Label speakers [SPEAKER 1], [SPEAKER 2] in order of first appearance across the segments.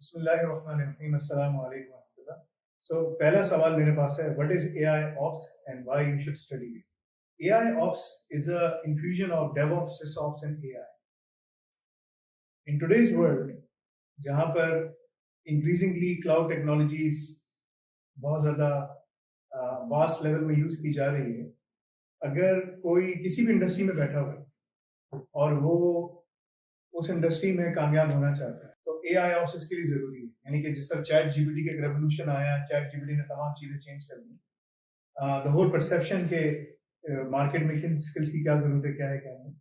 [SPEAKER 1] बिस्मिल्लाहिर्रहमानिर्रहीम, अस्सलाम वालेकुम वरहमतुल्लाह। सो पहला सवाल मेरे पास है, what is AI ops and why you should study it? AI ops is a infusion of DevOps, SysOps and AI. In today's world, जहाँ पर increasingly cloud technologies बहुत ज़्यादा वास्ट लेवल में यूज़ की जा रही है, अगर कोई किसी भी इंडस्ट्री में बैठा हुआ है और वो उस इंडस्ट्री में कामयाब होना चाहता है तो एआई ऑप्स इसके लिए जरूरी है। यानी कि जिस तरह चैट जीपीटी का एक रेवोल्यूशन आया, चैट जीपीटी ने तमाम चीजें चेंज कर दी, द होल परसेप्शन के मार्केट में किन स्किल्स की क्या जरूरत है, क्या है क्या नहीं।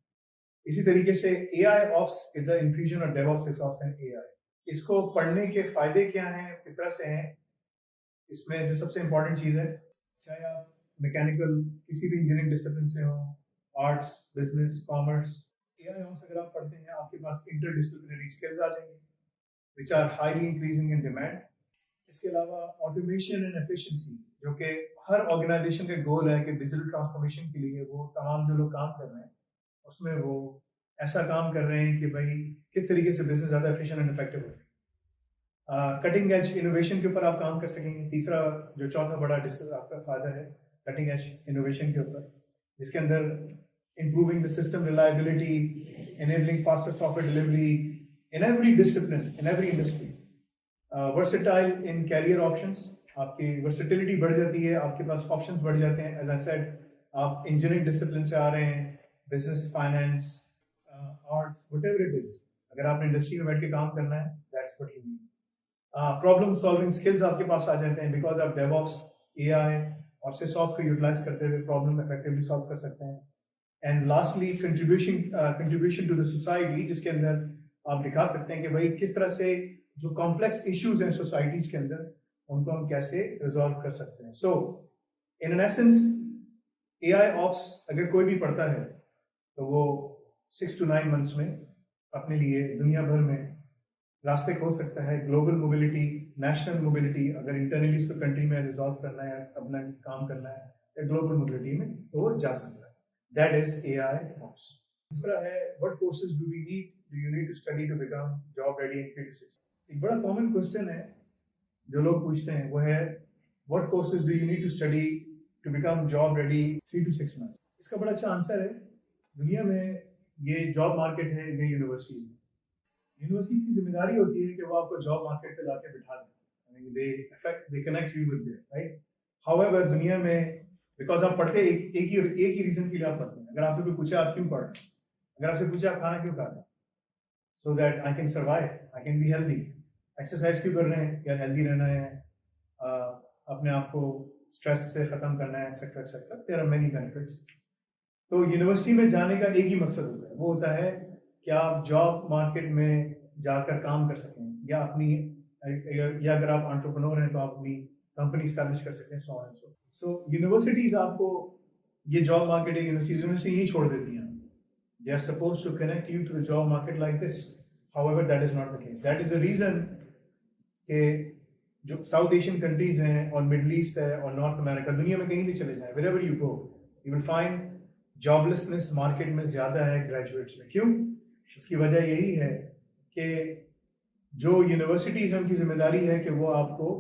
[SPEAKER 1] इसी तरीके से AI ops is a infusion of DevOps, SysOps and AI. इसको पढ़ने के फायदे क्या हैं, किस तरह से हैं, इसमें जो सबसे इंपॉर्टेंट चीज है, चाहे आप मैकेनिकल किसी भी इंजीनियरिंग डिसिप्लिन से हो, arts, business, commerce, AI ops अगर आप पढ़ते हैं आपके पास इंटरडिसिप्लिनरी स्किल्स आ जाएंगे which are highly increasing in demand. इसके अलावा ऑटोमेशन एंड एफिशिएंसी, जो कि हर ऑर्गेनाइजेशन का गोल है कि डिजिटल ट्रांसफॉर्मेशन के लिए वो तमाम जो लोग काम कर रहे हैं उसमें वो ऐसा काम कर रहे हैं कि भाई किस तरीके से बिजनेस ज़्यादा एफिशिएंट एंड इफेक्टिव हो। कटिंग एज इनोवेशन के ऊपर आप काम कर सकेंगे। तीसरा जो चौथा बड़ा आपका फायदा है कटिंग एज इनोवेशन के ऊपर, जिसके अंदर improving the system reliability, enabling faster software delivery in every discipline, in every industry. Versatile in career options, आपकी versatility बढ़ जाती है, आपके पास options बढ़ जाते हैं। As I said, आप engineering discipline से आ रहे हैं, business, finance, arts, whatever it is, अगर आपने industry में बैठ के काम करना है, that's what you need. Problem solving skills आपके पास आ जाते हैं because आप DevOps, AI और SysOps को utilize करते हुए problem effectively solve कर सकते हैं। And lastly contribution to the society, जिसके अंदर आप दिखा सकते हैं कि भाई किस तरह से जो कॉम्प्लेक्स इश्यूज हैं सोसाइटीज के अंदर उनको हम कैसे रिजॉल्व कर सकते हैं। So in an essence AI ops अगर कोई भी पढ़ता है तो वो 6 to 9 मंथ्स में अपने लिए दुनिया भर में रास्ते खोल सकता है। ग्लोबल मोबिलिटी, नेशनल मोबिलिटी, अगर इंटरनली इसको कंट्री में रिजॉल्व करना है, अपना काम करना है, या ग्लोबल मोबिलिटी में तो वो जा सकता है। That is AI Ops. दूसरा है, what courses do you need to study to become job ready in 3 to 6? एक बड़ा कॉमन क्वेश्चन है जो लोग पूछते हैं, वो है what courses do you need to study to become job ready 3 to 6 months? इसका बड़ा अच्छा आंसर है, दुनिया में ये जॉब मार्केट है, ये यूनिवर्सिटीज है। यूनिवर्सिटीज की जिम्मेदारी होती है कि वो आपको जॉब मार्केट पे लाके बिठा दें, they connect you with them, right? However, दुनिया में बिकॉज आप पढ़ते एक ही रीजन के लिए आप पढ़ते हैं। अगर आपसे कोई पूछे आप क्यों पढ़ रहे हैं, अगर आपसे पूछे आप खाना क्यों खा रहे हैं, so that I can survive, I can be healthy. Exercise क्यों कर रहे हैं, या हेल्दी रहना है, अपने आप को स्ट्रेस से खत्म करना है, etcetera etcetera, there are many benefits. तो यूनिवर्सिटी में जाने का एक ही मकसद होता है, वो होता है कि आप जॉब मार्केट में जाकर काम कर सकें, या अपनी या अगर आप एंटरप्रेन्योर हैं तो आप अपनी कंपनी स्टैब्लिश कर सकें, so on and so. So universities आपको ये जॉब मार्केट है, यूनिवर्सिटीज ही छोड़ देती हैं। They are supposed to connect you to the job market like this, however that is not the case. That is the reason कि जो south Asian countries हैं और मिडल ईस्ट है और नॉर्थ अमेरिका, दुनिया में कहीं भी चले जाएं, wherever you go, you will find joblessness market में ज्यादा है ग्रेजुएट्स में। क्यों? उसकी वजह यही है कि जो यूनिवर्सिटीज हैं उनकी जिम्मेदारी है कि वो आपको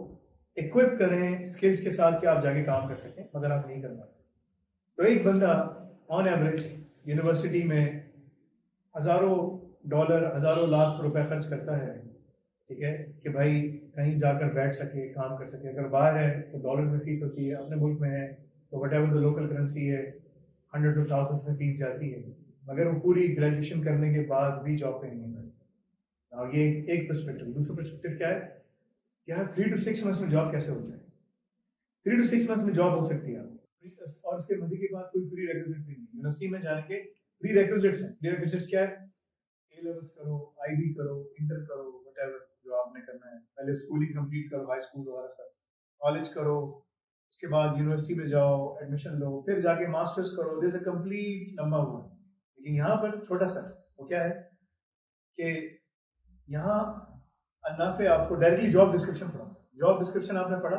[SPEAKER 1] इक्विप करें स्किल्स के साथ कि आप जाके काम कर सकें, मगर आप नहीं कर पाते। तो एक बंदा ऑन एवरेज यूनिवर्सिटी में हजारों डॉलर, हजारों लाख रुपए खर्च करता है, ठीक है, कि भाई कहीं जाकर बैठ सके, काम कर सके। अगर बाहर है तो डॉलर्स में फीस होती है, अपने मुल्क में है तो what ever the local currency है, हंड्रेड्स ऑफ थाउजेंड्स में फीस जाती है, मगर वो पूरी ग्रेजुएशन करने के बाद भी जॉब पे नहीं मिलता। ये एक पर्सपेक्टिव। दूसरा पर्सपेक्टिव क्या है कि यार 3 to 6 मंथ्स में जॉब कैसे हो जाए? 3 to 6 मंथ्स में जॉब हो सकती है और उसके मजे के बाद कोई प्री रेक्विजिट नहीं है। यूनिवर्सिटी में जाने के प्री रेक्विजिट्स हैं। प्री रेक्विजिट्स क्या है? ए लेवल्स करो, आईबी करो, इंटर करो, व्हाटएवर जो आपने करना है। पहले स्कूलिंग कंप्लीट करो, हाई स्कूल वगैरह सब, कॉलेज करो, उसके बाद यूनिवर्सिटी में जाओ, एडमिशन लो, फिर जाके मास्टर्स करो। दिस अ कंप्लीट लंबा हुआ। लेकिन यहाँ पर छोटा सा वो क्या है कि यहाँ अन्नाफ है आपको डायरेक्टली जॉब डिस्क्रिप्शन पढ़ा। जॉब डिस्क्रिप्शन आपने पढ़ा,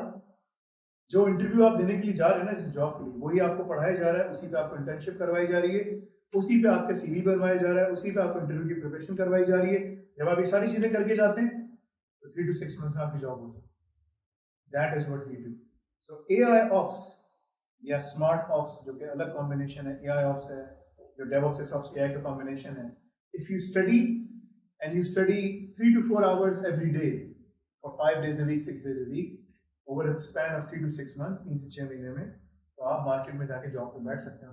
[SPEAKER 1] जो इंटरव्यू आप देने के लिए जा रहे हैं ना जिस जॉब के लिए, वही आपको पढ़ाया जा रहा है, उसी पे आपको इंटर्नशिप करवाई जा रही है, उसी पे आपका सीवी बनवाया जा रहा है, उसी पे आपको इंटरव्यू की प्रिपरेशन करवाई जा रही है। जब आप ये सारी चीजें करके जाते हैं तो 3 to 6 months में आपकी जॉब हो सकती है। That is what we do. So AI ops या स्मार्ट ऑप्स, जो कि अलग कॉम्बिनेशन है, AI ऑप्स है, जो DevOps SysOps AI का कॉम्बिनेशन है। If you study and you study 3 to 4 hours every day for 5 days a week, 6 days a week, over a span of 3 to 6 months, 3 से 6 महीने में, तो आप मार्केट में जाके जॉब पे बैठ सकते हो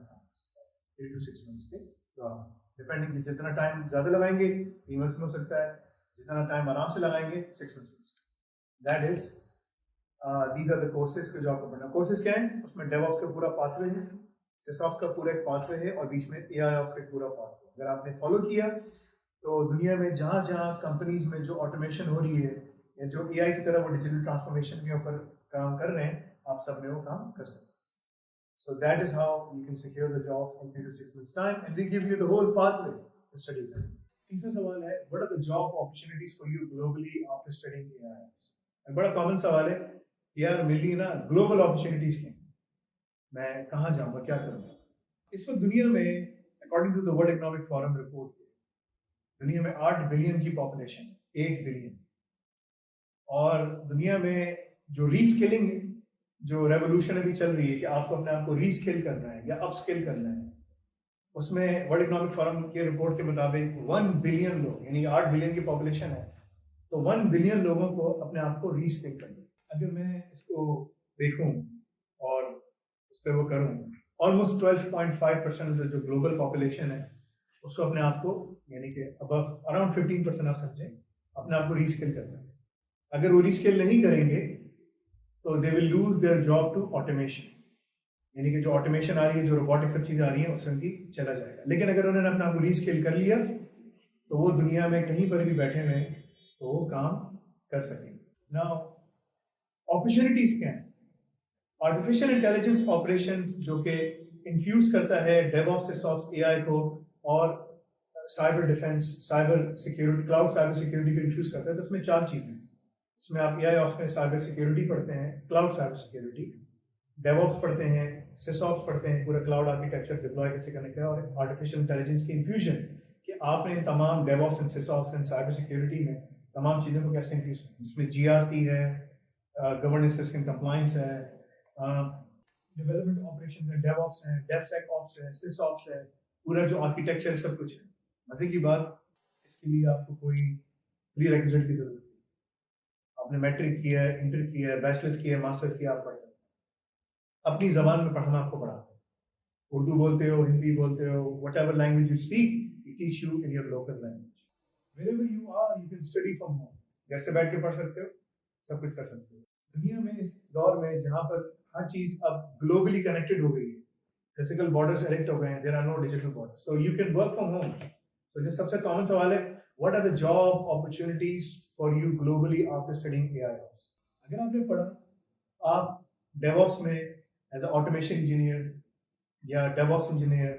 [SPEAKER 1] 3 to 6 months के। तो डिपेंडिंग, जितना टाइम ज़्यादा लगाएंगे 3 months में हो सकता है, जितना टाइम आराम से लगाएंगे 6 months में। That is these are the courses का जॉब का पढ़ना। कोर्सेज क्या है? उसमें DevOps का पूरा पाथवे है, SysOps का पूरा एक पाथवे है, और बीच में AI ऑप्स का पूरा पाथवे। अगर आपने फॉलो किया तो दुनिया में जहाँ जहाँ कंपनीज में जो ऑटोमेशन हो रही है या जो AI की तरह वो डिजिटल ट्रांसफॉर्मेशन के ऊपर काम कर रहे हैं, आप सब में वो काम कर सकते हैं। So that is how you can secure the job in 3 to 6 months time, and we give you the whole pathway to study that. तीसरा सवाल है, what are the job opportunities for you globally after studying AI? बड़ा common सवाल है, यार मेरी ना global opportunities क्या, मैं कहाँ जाऊँगा, क्या करूँगा? इस वक्त दुनिया में according to the World Economic Forum report, दुनिया में 8 बिलियन की पॉपुलेशन, 8 बिलियन। और दुनिया में जो रीस्किलिंग, जो रेवोल्यूशन अभी चल रही है कि आपको अपने आप को रीस्किल करना है या अपस्किल करना है, उसमें वर्ल्ड इकोनॉमिक फोरम के रिपोर्ट के मुताबिक 1 बिलियन लोग, यानी 8 बिलियन की पॉपुलेशन है, तो 1 बिलियन लोगों को अपने आप को रीस्किल करना है। अगर मैं इसको देखूं और उस पर वो करूं, ऑलमोस्ट 12.5% जो ग्लोबल पॉपुलेशन है उसको अपने आप को, यानी कि अबव अराउंड 15% आप समझें, अपने आप को रीस्किल करना है। अगर वो रीस्किल नहीं करेंगे तो they will lose their job to automation, यानी कि जो ऑटोमेशन आ रही है, जो रोबोटिक सब चीज़ें आ रही हैं, उससे उनकी चला जाएगा। लेकिन अगर उन्होंने अपने आप को रीस्किल कर लिया तो वो दुनिया में कहीं पर भी बैठे हुए तो वो काम कर सकेंगे। नाउ अपॉर्चुनिटीज क्या है? आर्टिफिशियल इंटेलिजेंस ऑपरेशंस जो कि इन्फ्यूज करता है DevOps SysOps AI को, और cyber defence, cyber security, cloud cyber security को इन्फ्यूज करता है। तो उसमें 4 चीज़ें हैं। इसमें आप AI ऑप्स में साइबर सिक्योरिटी पढ़ते हैं, क्लाउड साइबर सिक्योरिटी, DevOps पढ़ते हैं, SysOps पढ़ते हैं, पूरा क्लाउड आर्किटेक्चर डिप्लॉय कैसे करने का, और आर्टिफिशियल इंटेलिजेंस की इन्फ्यूजन कि आपने इन तमाम DevOps and SysOps and cyber security में तमाम चीज़ों को कैसे इन्फ्यूज करना, जिसमें GRC है, गवर्नेंस रिस्क एंड कंप्लायंस है, डेवलपमेंट ऑपरेशन है, DevOps है, DevSecOps है, SysOps है, पूरा जो आर्किटेक्चर सब कुछ है। मजे की बात, इसके लिए आपको कोई प्री रिक्विजिट की जरूरत नहीं। आपने मैट्रिक किया है, इंटर किया है, बैचलर्स किया है, मास्टर्स किया, आप पढ़ सकते हैं। अपनी जबान में पढ़ना आपको पढ़ाते हैं। उर्दू बोलते हो, हिंदी बोलते हो, whatever language you speak, we teach you in your local language. Wherever you are you can study from home. घर से बैठ के पढ़ सकते हो, सब कुछ कर सकते हो। दुनिया में इस दौर में जहाँ पर हर चीज अब ग्लोबली कनेक्टेड हो गई है, फिजिकल बॉर्डर्स एरेक्ट हो गए हैं, there are no digital borders, so you can work from home. तो जो सबसे कॉमन सवाल है, what are the job opportunities for you globally after studying AI ops? अगर आपने पढ़ा, आप DevOps में एज अ ऑटोमेशन इंजीनियर या DevOps इंजीनियर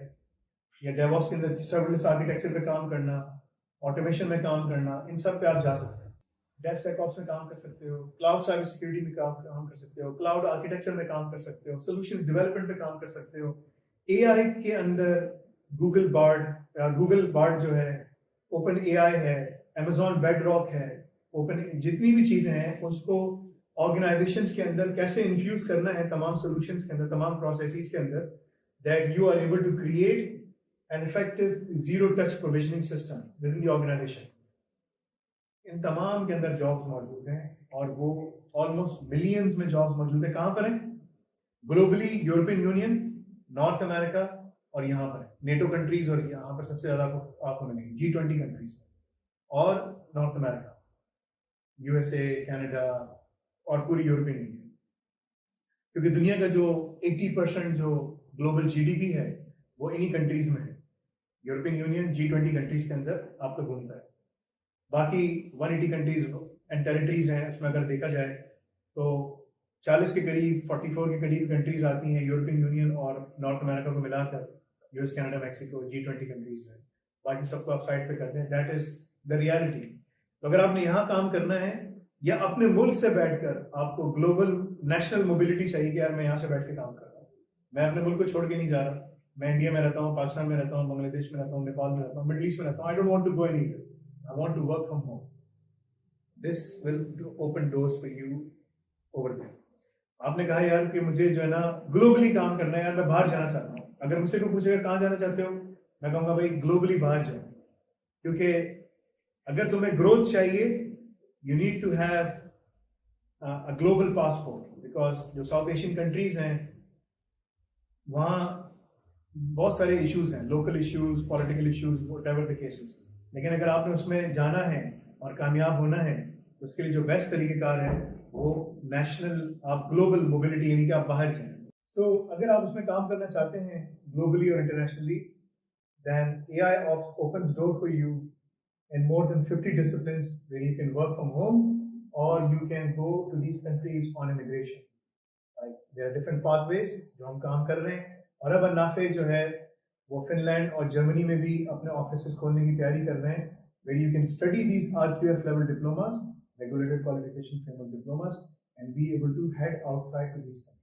[SPEAKER 1] या DevOps के अंदर सर्वलेस आर्किटेक्चर पे काम करना, ऑटोमेशन में काम करना, इन सब पे आप जा सकते हैं। DevSecOps में काम कर सकते हो, क्लाउड साइबर सिक्योरिटी में काम कर सकते हो, क्लाउड आर्किटेक्चर में काम कर सकते हो, सॉल्यूशंस डेवलपमेंट में काम कर सकते हो। AI के अंदर गूगल बार्ड जो है, ओपन AI है, Amazon बेडरॉक है, ओपन, जितनी भी चीजें हैं उसको ऑर्गेनाइजेशंस के अंदर कैसे इन्फ्यूज करना है, तमाम सॉल्यूशंस के अंदर, तमाम प्रोसेसेस के अंदर, that you are able to create an effective zero touch provisioning system within the organisation. इन तमाम के अंदर जॉब्स मौजूद हैं, और वो ऑलमोस्ट मिलियंस में जॉब्स मौजूद है। कहाँ पर हैं? Globally, European union, north America, और यहाँ पर नेटो कंट्रीज, और यहाँ पर सबसे ज्यादा आपको मिलेंगे G20 कंट्रीज, और नॉर्थ अमेरिका, USA, कनाडा, और पूरी यूरोपियन यूनियन। क्योंकि दुनिया का जो 80% जो ग्लोबल GDP है वो इन्हीं कंट्रीज में है। यूरोपियन यूनियन G20 कंट्रीज के अंदर आपका घूमता है। बाकी 180 कंट्रीज एंड टेरिटरीज हैं, उसमें अगर देखा जाए तो 40 के करीब, 44 के करीब कंट्रीज आती हैं यूरोपियन यूनियन और नॉर्थ अमेरिका को मिलाकर, US, Canada, Mexico, G20 countries में। बाकी सबको आप साइड पे करते हैं, दैट इज द रियलिटी। तो अगर आपने यहाँ काम करना है, या अपने मुल्क से बैठकर आपको ग्लोबल नेशनल मोबिलिटी चाहिए कि यार मैं यहाँ से बैठ के काम कर रहा हूँ, मैं अपने मुल्क को छोड़ के नहीं जा रहा, मैं इंडिया में रहता हूँ, पाकिस्तान में रहता हूँ, बांग्लादेश में रहता हूँ, नेपाल में रहता हूँ, मिडिल ईस्ट में रहता हूँ, I don't want to go anywhere, I want to work from home. this will open doors for you over there. आपने कहा यार कि मुझे जो है ना ग्लोबली काम करना है यार, मैं बाहर जाना चाहता हूँ. अगर मुझसे कोई पूछेगा कहाँ जाना चाहते हो, मैं कहूँगा भाई ग्लोबली बाहर जाओ, क्योंकि अगर तुम्हें ग्रोथ चाहिए you need to have a global passport, because जो साउथ एशियन कंट्रीज हैं वहाँ बहुत सारे इश्यूज हैं, local issues, political issues, whatever the cases. लेकिन अगर आपने उसमें जाना है और कामयाब होना है तो उसके लिए जो बेस्ट तरीक़ेकार है वो नेशनल, आप ग्लोबल मोबिलिटी, यानी कि आप बाहर जाएं. सो अगर आप उसमें काम करना चाहते हैं ग्लोबली और internationally, then AI Ops opens door for you in more than 50 disciplines where you can work from home or you can go to these countries on immigration. Like there are different pathways जो हम काम कर रहे हैं. और अब अन्नाफे जो है वो फिनलैंड और जर्मनी में भी अपने ऑफिसेस खोलने की तैयारी कर रहे हैं, where you can study these RQF level diplomas, regulated qualification framework diplomas, and be able to head outside to these countries.